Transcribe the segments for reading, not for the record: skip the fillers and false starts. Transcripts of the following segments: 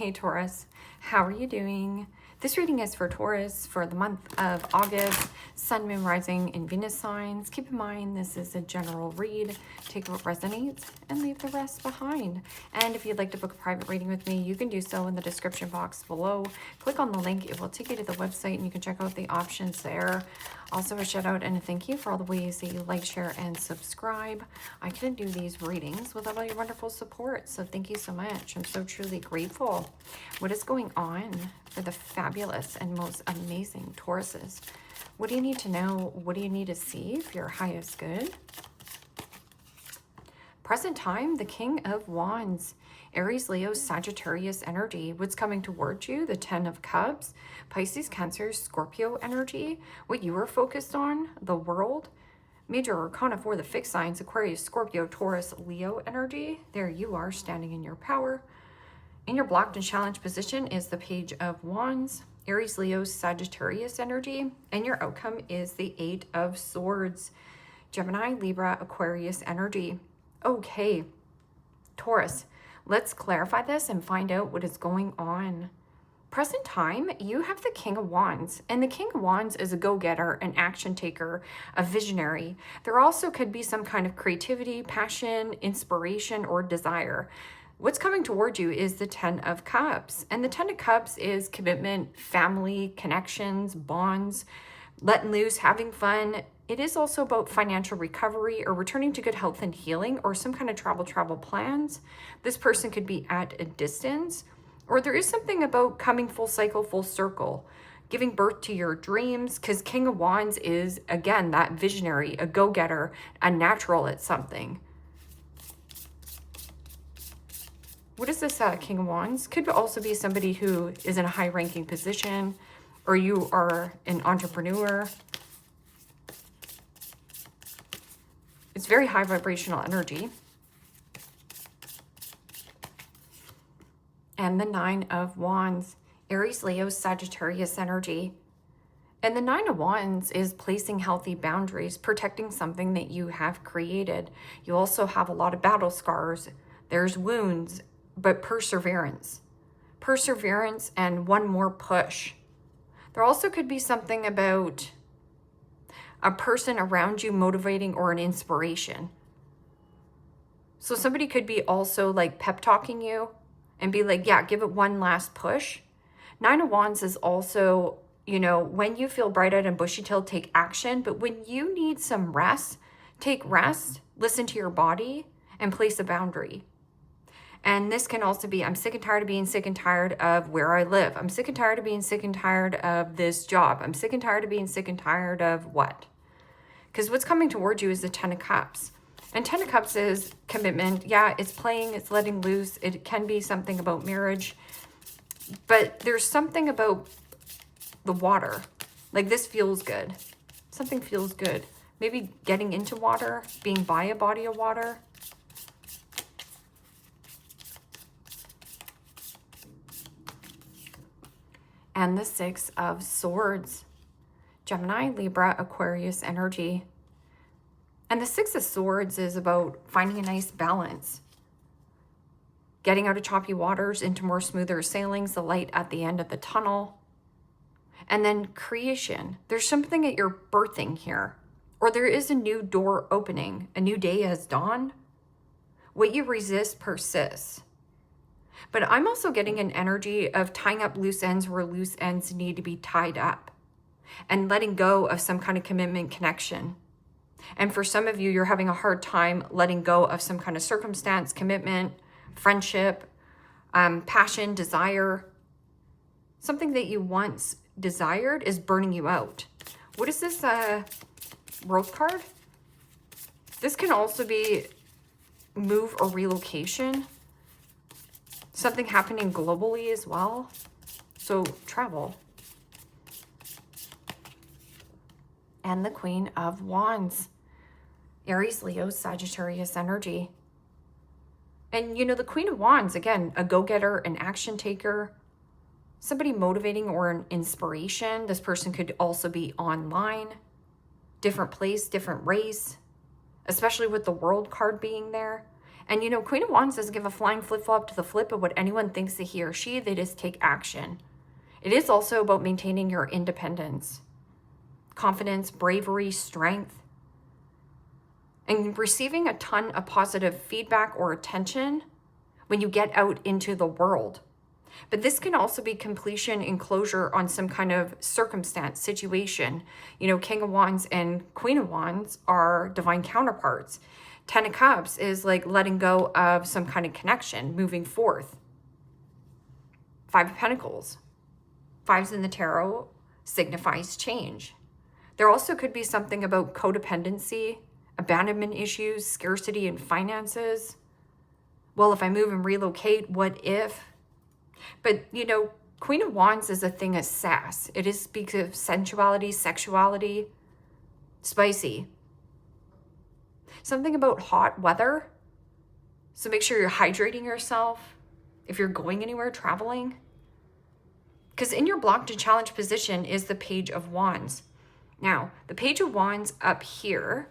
Hey Taurus, how are you doing? This reading is for Taurus for the month of August, Sun, Moon, Rising, and Venus signs. Keep in mind this is a general read. Take what resonates and leave the rest behind. And if you'd like to book a private reading with me, you can do so in the description box below. Click on the link. It will take you to the website and you can check out the options there. Also a shout out and a thank you for all the ways that you like, share, and subscribe. I couldn't do these readings without all your wonderful support. So thank you so much. I'm so truly grateful. What is going on for the fabulous and most amazing Tauruses? What do you need to know? What do you need to see for your highest good? Present time, the King of Wands. Aries, Leo, Sagittarius energy. What's coming towards you? The Ten of Cups. Pisces, Cancer, Scorpio energy. What you are focused on? The World. Major Arcana for the fixed signs. Aquarius, Scorpio, Taurus, Leo energy. There you are standing in your power. In your blocked and challenged position is the Page of Wands. Aries, Leo, Sagittarius energy. And your outcome is the Eight of Swords. Gemini, Libra, Aquarius energy. Okay, Taurus, let's clarify this and find out what is going on. Present time, you have the King of Wands, and the King of Wands is a go-getter, an action taker, a visionary. There also could be some kind of creativity, passion, inspiration, or desire. What's coming toward you is the Ten of Cups, and the Ten of Cups is commitment, family, connections, bonds, letting loose, having fun. It is also about financial recovery or returning to good health and healing or some kind of travel plans. This person could be at a distance, or there is something about coming full cycle, full circle, giving birth to your dreams, because King of Wands is, again, that visionary, a go-getter, a natural at something. What is this King of Wands? Could also be somebody who is in a high-ranking position, or you are an entrepreneur. It's very high vibrational energy. And the Nine of Wands, Aries, Leo, Sagittarius energy. And the Nine of Wands is placing healthy boundaries, protecting something that you have created. You also have a lot of battle scars. There's wounds, but perseverance. Perseverance and one more push. There also could be something about a person around you motivating or an inspiration. So somebody could be also like pep talking you and be like, yeah, give it one last push. Nine of Wands is also, you know, when you feel bright-eyed and bushy-tailed, take action. But when you need some rest, take rest, listen to your body, and place a boundary. And this can also be, I'm sick and tired of being sick and tired of where I live. I'm sick and tired of being sick and tired of this job. I'm sick and tired of being sick and tired of what? Because what's coming towards you is the Ten of Cups. And Ten of Cups is commitment. Yeah, it's playing, it's letting loose. It can be something about marriage. But there's something about the water. Like this feels good. Something feels good. Maybe getting into water, being by a body of water. And the Six of Swords. Gemini, Libra, Aquarius energy. And the Six of Swords is about finding a nice balance. Getting out of choppy waters into more smoother sailings, the light at the end of the tunnel. And then creation. There's something that you're birthing here. Or there is a new door opening. A new day has dawned. What you resist persists. But I'm also getting an energy of tying up loose ends where loose ends need to be tied up. And letting go of some kind of commitment connection. And for some of you, you're having a hard time letting go of some kind of circumstance, commitment, friendship, passion, desire. Something that you once desired is burning you out. What is this World card? This can also be move or relocation. Something happening globally as well. So travel. And the Queen of Wands. Aries, Leo, Sagittarius energy. And you know, the Queen of Wands, again, a go-getter, an action taker, somebody motivating or an inspiration. This person could also be online, different place, different race, especially with the World card being there. And, you know, Queen of Wands doesn't give a flying flip-flop to the flip of what anyone thinks that he or she, they just take action. It is also about maintaining your independence, confidence, bravery, strength, and receiving a ton of positive feedback or attention when you get out into the world. But this can also be completion and closure on some kind of circumstance, situation. You know, King of Wands and Queen of Wands are divine counterparts. 10 of Cups is like letting go of some kind of connection, moving forth. 5 of Pentacles. 5s in the tarot signifies change. There also could be something about codependency, abandonment issues, scarcity in finances. Well, if I move and relocate, what if? But, you know, Queen of Wands is a thing of sass. It speaks of sensuality, sexuality, spicy. Something about hot weather. So make sure you're hydrating yourself if you're going anywhere, traveling. Because in your blocked and challenged position is the Page of Wands. Now, the Page of Wands up here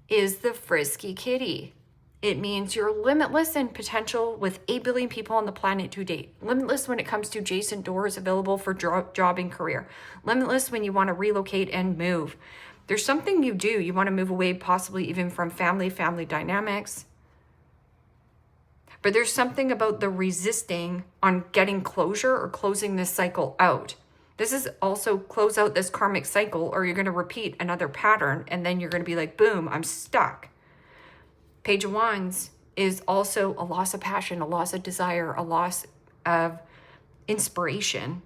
is the frisky kitty. It means you're limitless in potential with 8 billion people on the planet to date. Limitless when it comes to adjacent doors available for job and career. Limitless when you want to relocate and move. There's something you do. You want to move away possibly even from family dynamics. But there's something about the resisting on getting closure or closing this cycle out. This is also close out this karmic cycle, or you're going to repeat another pattern and then you're going to be like, boom, I'm stuck. Page of Wands is also a loss of passion, a loss of desire, a loss of inspiration.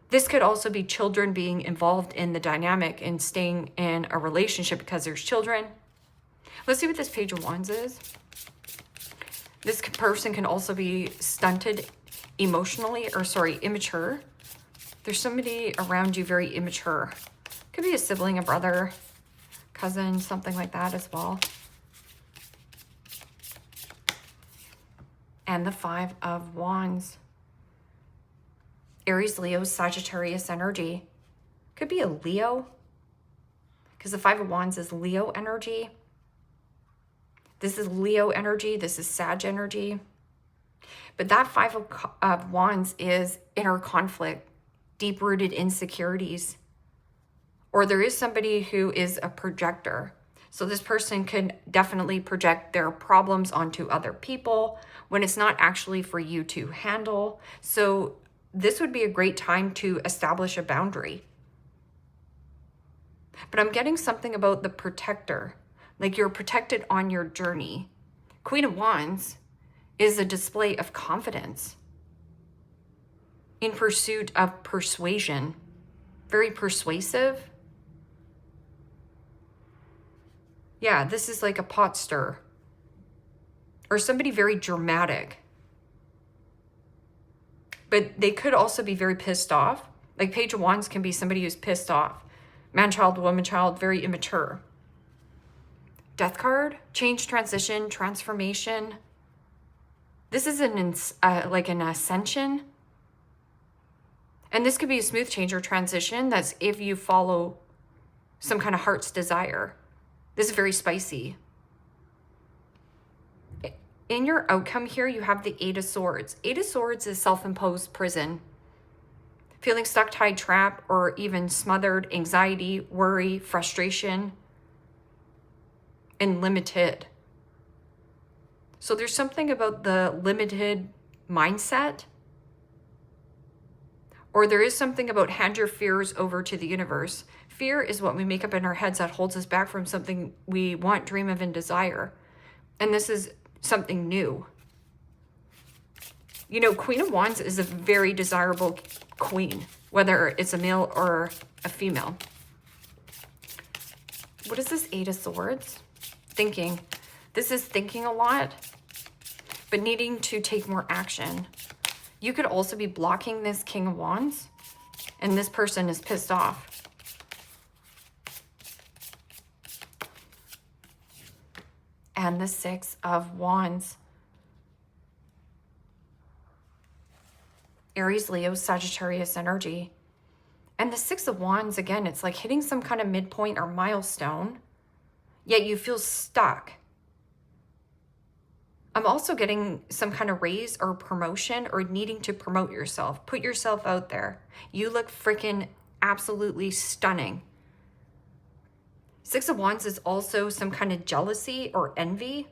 This could also be children being involved in the dynamic and staying in a relationship because there's children. Let's see what this Page of Wands is. This person can also be stunted emotionally, immature. There's somebody around you very immature. Could be a sibling, a brother, cousin, something like that as well. And the 5 of Wands. Aries, Leo, Sagittarius energy. Could be a Leo, because the 5 of Wands is Leo energy. This is Leo energy. This is Sag energy. But that 5 of Wands is inner conflict, deep-rooted insecurities. Or there is somebody who is a projector. So this person can definitely project their problems onto other people when it's not actually for you to handle. So this would be a great time to establish a boundary. But I'm getting something about the protector, like you're protected on your journey. Queen of Wands is a display of confidence in pursuit of persuasion, very persuasive. Yeah, this is like a pot stir or somebody very dramatic. But they could also be very pissed off. Like Page of Wands can be somebody who's pissed off. Man, child, woman, child, very immature. Death card, change, transition, transformation. This is like an ascension. And this could be a smooth change or transition. That's if you follow some kind of heart's desire. This is very spicy. In your outcome here, you have the 8 of Swords. 8 of Swords is self-imposed prison. Feeling stuck, tied, trapped, or even smothered, anxiety, worry, frustration, and limited. So there's something about the limited mindset. Or there is something about hand your fears over to the universe. Fear is what we make up in our heads that holds us back from something we want, dream of, and desire. And this is something new. You know, Queen of Wands is a very desirable queen, whether it's a male or a female. What is this 8 of Swords? Thinking. This is thinking a lot, but needing to take more action. You could also be blocking this King of Wands, and this person is pissed off. And the 6 of Wands. Aries, Leo, Sagittarius energy. And the 6 of Wands, again, it's like hitting some kind of midpoint or milestone, yet you feel stuck. I'm also getting some kind of raise or promotion or needing to promote yourself. Put yourself out there. You look freaking absolutely stunning. Six of Wands is also some kind of jealousy or envy.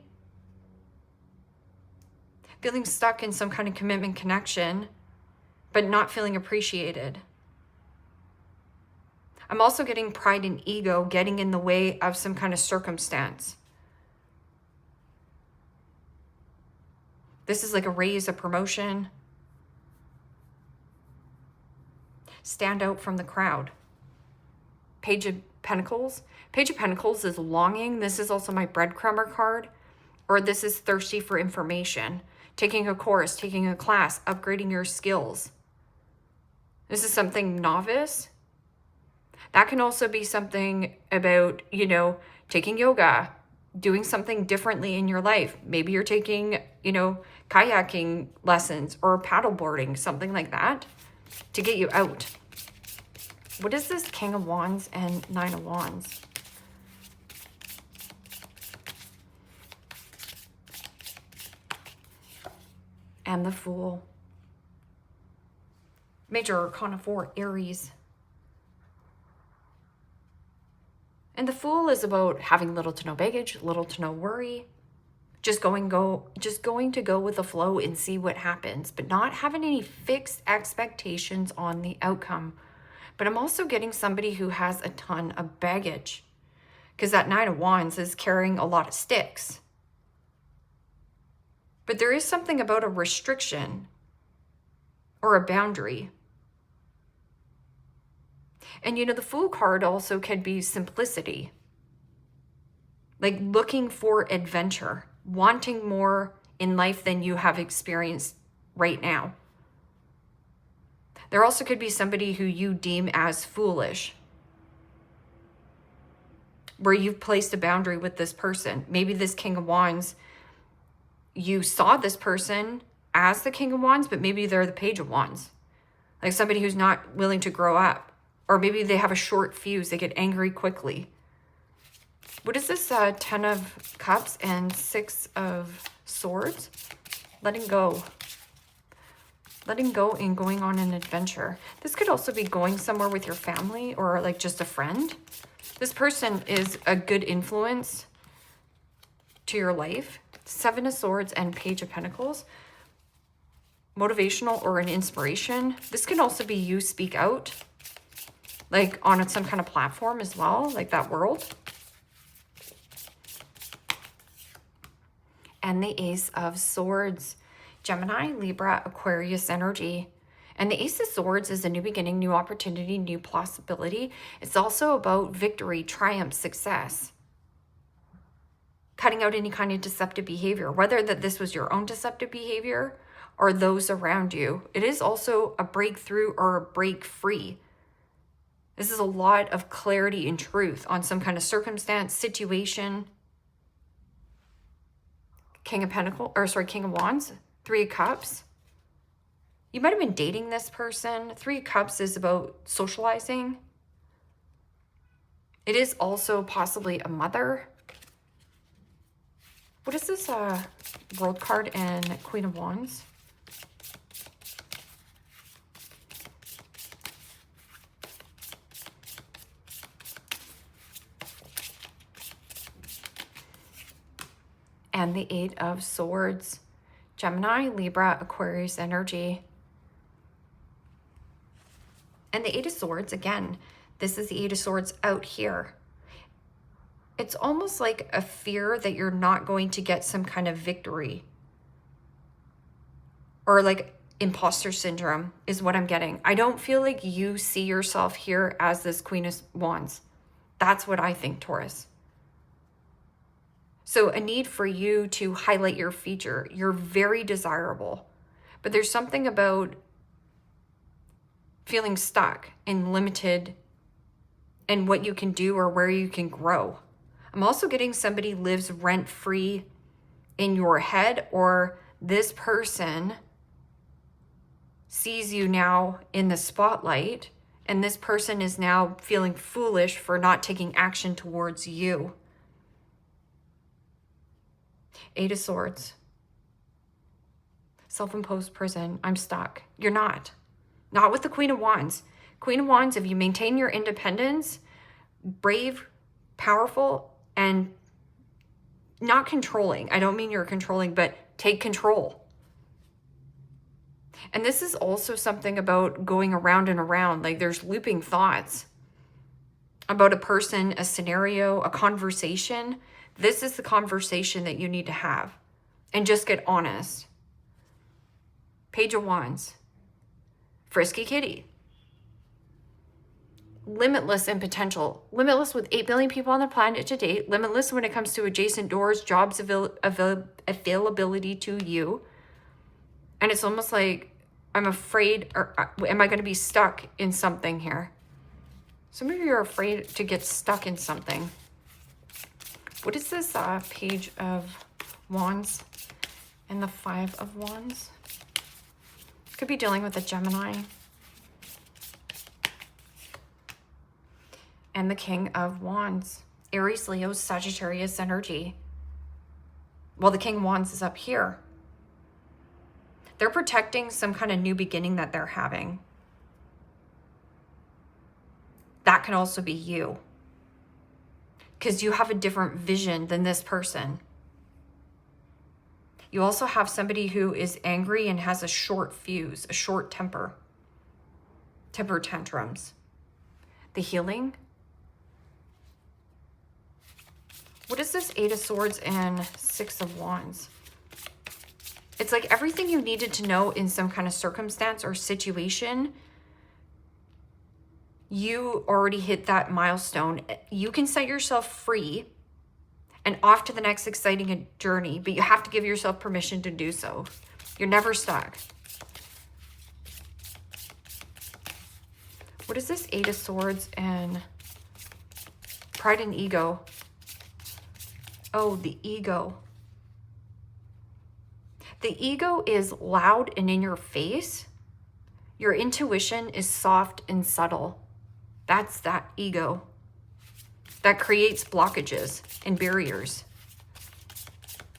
Feeling stuck in some kind of commitment connection, but not feeling appreciated. I'm also getting pride and ego getting in the way of some kind of circumstance. This is like a raise, a promotion. Stand out from the crowd. Page of Pentacles. Page of Pentacles is longing. This is also my breadcrumber card. Or this is thirsty for information. Taking a course, taking a class, upgrading your skills. This is something novice. That can also be something about, you know, taking yoga, doing something differently in your life. Maybe you're taking, you know, kayaking lessons or paddleboarding, something like that, to get you out. What is this King of Wands and Nine of Wands? And the Fool. Major Arcana 4, Aries. And the Fool is about having little to no baggage, little to no worry. Just going to go with the flow and see what happens, but not having any fixed expectations on the outcome. But I'm also getting somebody who has a ton of baggage, because that Nine of Wands is carrying a lot of sticks. But there is something about a restriction or a boundary. And you know, the Fool card also can be simplicity. Like looking for adventure, wanting more in life than you have experienced right now. There also could be somebody who you deem as foolish, where you've placed a boundary with this person. Maybe this King of Wands, you saw this person as the King of Wands, but maybe they're the Page of Wands. Like somebody who's not willing to grow up. Or maybe they have a short fuse. They get angry quickly. What is this 10 of Cups and 6 of Swords? Letting go. Letting go and going on an adventure. This could also be going somewhere with your family or like just a friend. This person is a good influence to your life. 7 of Swords and Page of Pentacles. Motivational or an inspiration. This can also be you speak out. Like on some kind of platform as well, like that world. And the Ace of Swords. Gemini, Libra, Aquarius energy. And the Ace of Swords is a new beginning, new opportunity, new possibility. It's also about victory, triumph, success. Cutting out any kind of deceptive behavior, whether that this was your own deceptive behavior or those around you. It is also a breakthrough or a break free. This is a lot of clarity and truth on some kind of circumstance, situation. King of Wands, 3 of Cups. You might have been dating this person. 3 of Cups is about socializing. It is also possibly a mother. What is this World card and Queen of Wands? And the 8 of Swords. Gemini, Libra, Aquarius energy. And the 8 of Swords, again, this is the 8 of Swords out here. It's almost like a fear that you're not going to get some kind of victory. Or like imposter syndrome is what I'm getting. I don't feel like you see yourself here as this Queen of Wands. That's what I think, Taurus. So a need for you to highlight your feature. You're very desirable. But there's something about feeling stuck and limited in what you can do or where you can grow. I'm also getting somebody lives rent-free in your head, or this person sees you now in the spotlight and this person is now feeling foolish for not taking action towards you. 8 of Swords. Self-imposed prison. I'm stuck. You're not. Not with the Queen of Wands. Queen of Wands, if you maintain your independence, brave, powerful, and not controlling. I don't mean you're controlling, but take control. And this is also something about going around and around. Like there's looping thoughts about a person, a scenario, a conversation. This is the conversation that you need to have. And just get honest. Page of Wands. Frisky kitty. Limitless in potential. Limitless with 8 billion people on the planet to date. Limitless when it comes to adjacent doors, jobs, availability to you. And it's almost like, I'm afraid, or am I going to be stuck in something here? Some of you are afraid to get stuck in something. What is this Page of Wands and the 5 of Wands? Could be dealing with a Gemini. And the King of Wands. Aries, Leo, Sagittarius energy. Well, the King of Wands is up here. They're protecting some kind of new beginning that they're having. That can also be you. Because you have a different vision than this person. You also have somebody who is angry and has a short fuse, a short temper. Temper tantrums. The healing. What is this 8 of Swords and 6 of Wands? It's like everything you needed to know in some kind of circumstance or situation, you already hit that milestone. You can set yourself free and off to the next exciting journey, but you have to give yourself permission to do so. You're never stuck. What is this 8 of Swords and Pride and Ego? Oh, the ego. The ego is loud and in your face. Your intuition is soft and subtle. That's that ego that creates blockages and barriers.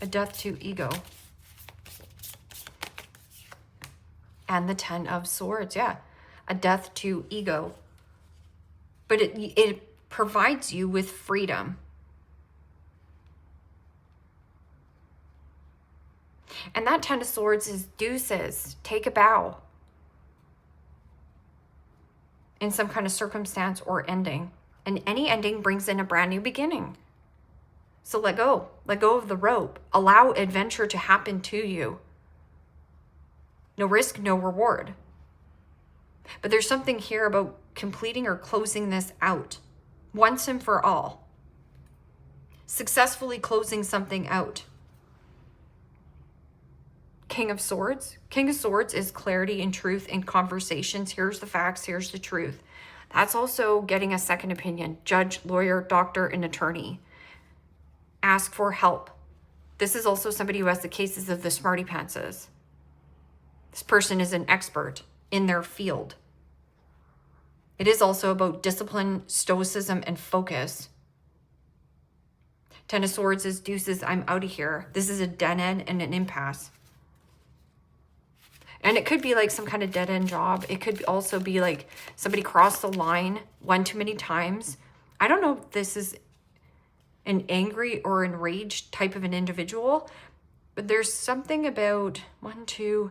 A death to ego. And the 10 of Swords, yeah. A death to ego. But it provides you with freedom. And that 10 of Swords is deuces. Take a bow. In some kind of circumstance or ending. And any ending brings in a brand new beginning. So let go. Let go of the rope. Allow adventure to happen to you. No risk, no reward. But there's something here about completing or closing this out. Once and for all. Successfully closing something out. King of Swords. King of Swords is clarity and truth in conversations. Here's the facts. Here's the truth. That's also getting a second opinion. Judge, lawyer, doctor, and attorney. Ask for help. This is also somebody who has the cases of the smarty pantses. This person is an expert in their field. It is also about discipline, stoicism, and focus. 10 of Swords is deuces. I'm out of here. This is a dead end and an impasse. And it could be like some kind of dead-end job. It could also be like somebody crossed the line one too many times. I don't know if this is an angry or enraged type of an individual, but there's something about two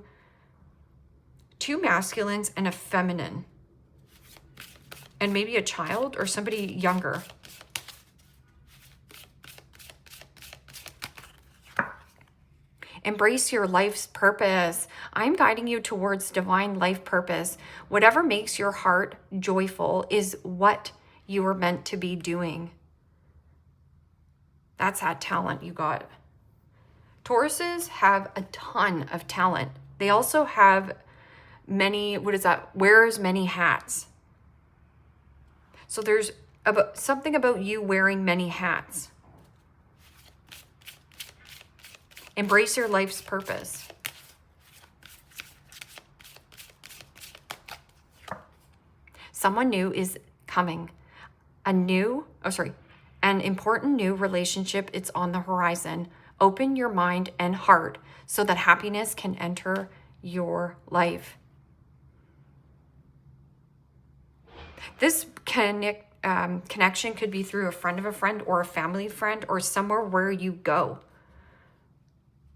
masculines and a feminine. And maybe a child or somebody younger. Embrace your life's purpose. I'm guiding you towards divine life purpose. Whatever makes your heart joyful is what you were meant to be doing. That's that talent you got. Tauruses have a ton of talent. They also have many, wears many hats. So there's something about you wearing many hats. Embrace your life's purpose. Someone new is coming. An important new relationship. It's on the horizon. Open your mind and heart so that happiness can enter your life. This connection could be through a friend of a friend or a family friend or somewhere where you go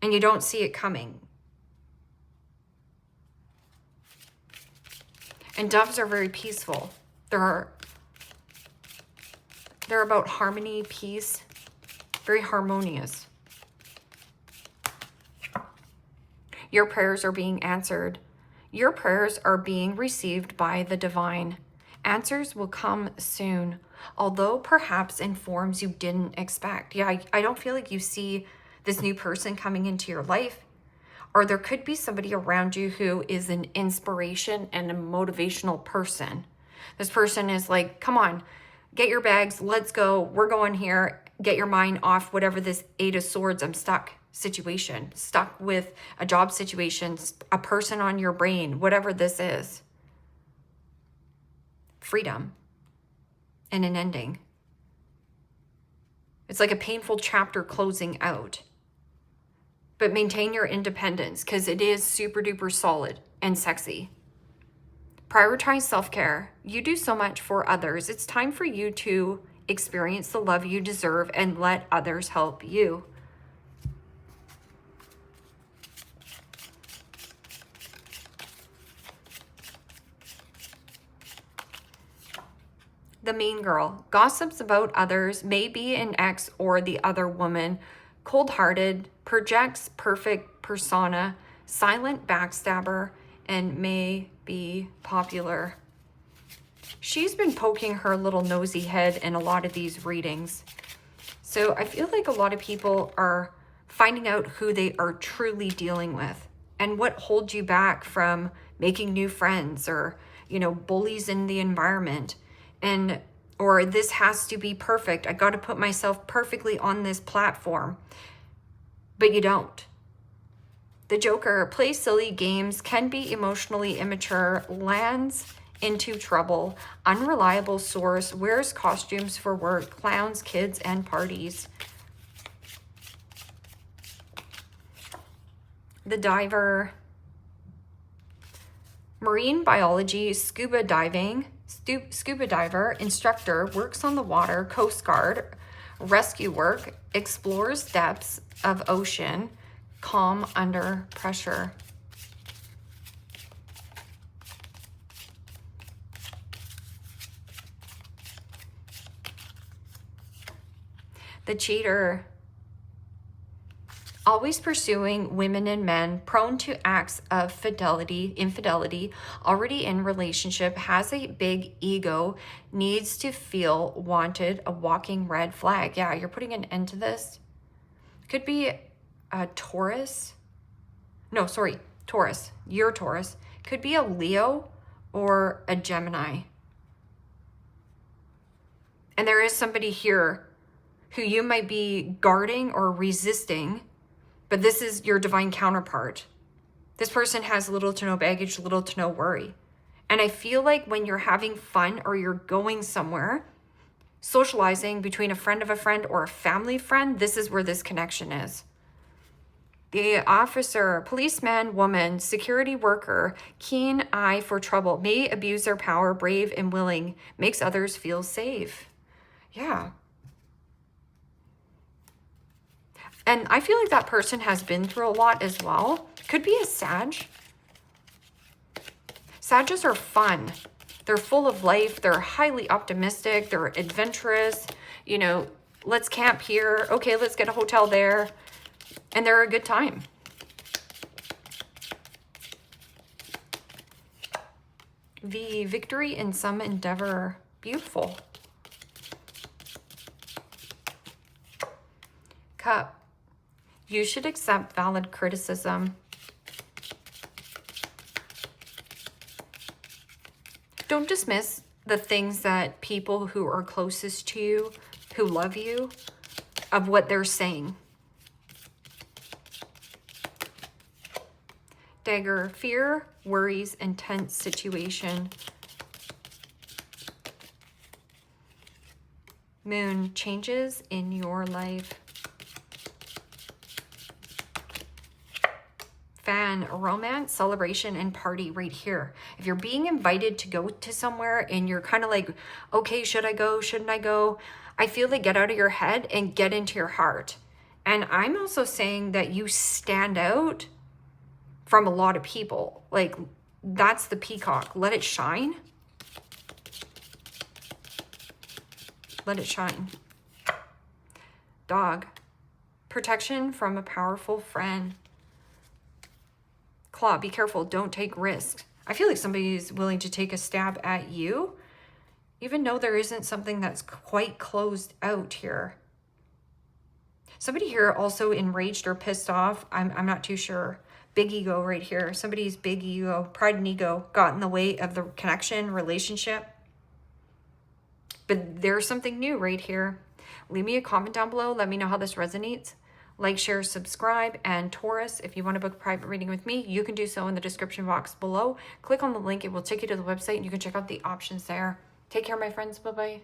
and you don't see it coming. And doves are very peaceful. They're about harmony, peace, very harmonious. Your prayers are being answered. Your prayers are being received by the divine. Answers will come soon, although perhaps in forms you didn't expect. Yeah, I don't feel like you see this new person coming into your life. Or there could be somebody around you who is an inspiration and a motivational person. This person is like, come on, get your bags, let's go, we're going here, get your mind off whatever this 8 of Swords, I'm stuck situation, stuck with a job situation, a person on your brain, whatever this is. Freedom and an ending. It's like a painful chapter closing out. But maintain your independence because it is super duper solid and sexy. Prioritize self-care. You do so much for others. It's time for you to experience the love you deserve and let others help you. The mean girl. Gossips about others, may be an ex or the other woman. Cold-hearted, projects perfect persona, silent backstabber, and may be popular. She's been poking her little nosy head in a lot of these readings. So I feel like a lot of people are finding out who they are truly dealing with and what holds you back from making new friends or, you know, bullies in the environment. And or this has to be perfect. I got to put myself perfectly on this platform. But you don't. The Joker plays silly games, can be emotionally immature, lands into trouble, unreliable source, wears costumes for work, clowns, kids, and parties. The Diver. Marine biology, scuba diving, scuba diver, instructor, works on the water, Coast Guard, rescue work, explores depths of ocean, calm under pressure. The Cheater. Always pursuing women and men, prone to acts of infidelity, already in relationship, has a big ego, needs to feel wanted, a walking red flag. Yeah, you're putting an end to this. Could be a Taurus. No, sorry, Taurus. You're Taurus. Could be a Leo or a Gemini. And there is somebody here who you might be guarding or resisting, but this is your divine counterpart. This person has little to no baggage, little to no worry. And I feel like when you're having fun or you're going somewhere, socializing between a friend of a friend or a family friend, this is where this connection is. The officer, policeman, woman, security worker, keen eye for trouble, may abuse their power, brave and willing, makes others feel safe. Yeah. And I feel like that person has been through a lot as well. Could be a Sag. Sages are fun. They're full of life. They're highly optimistic. They're adventurous. You know, let's camp here. Okay, let's get a hotel there. And they're a good time. The victory in some endeavor. Beautiful. Cup. You should accept valid criticism. Don't dismiss the things that people who are closest to you, who love you, of what they're saying. Dagger. Fear, worries, intense situation. Moon. Changes in your life. fan, romance, celebration, and party right here. If you're being invited to go to somewhere and you're kind of like, okay, should I go? Shouldn't I go? I feel like get out of your head and get into your heart. And I'm also saying that you stand out from a lot of people. Like, that's the peacock. Let it shine. Let it shine. Dog. Protection from a powerful friend. Claw, be careful. Don't take risks. I feel like somebody's willing to take a stab at you, even though there isn't something that's quite closed out here. Somebody here also enraged or pissed off. I'm not too sure. Big ego right here. Somebody's big ego, pride and ego got in the way of the connection, relationship. But there's something new right here. Leave me a comment down below. Let me know how this resonates. Like, share, subscribe, and Taurus, if you want to book a private reading with me, you can do so in the description box below. Click on the link. It will take you to the website, and you can check out the options there. Take care, my friends. Bye-bye.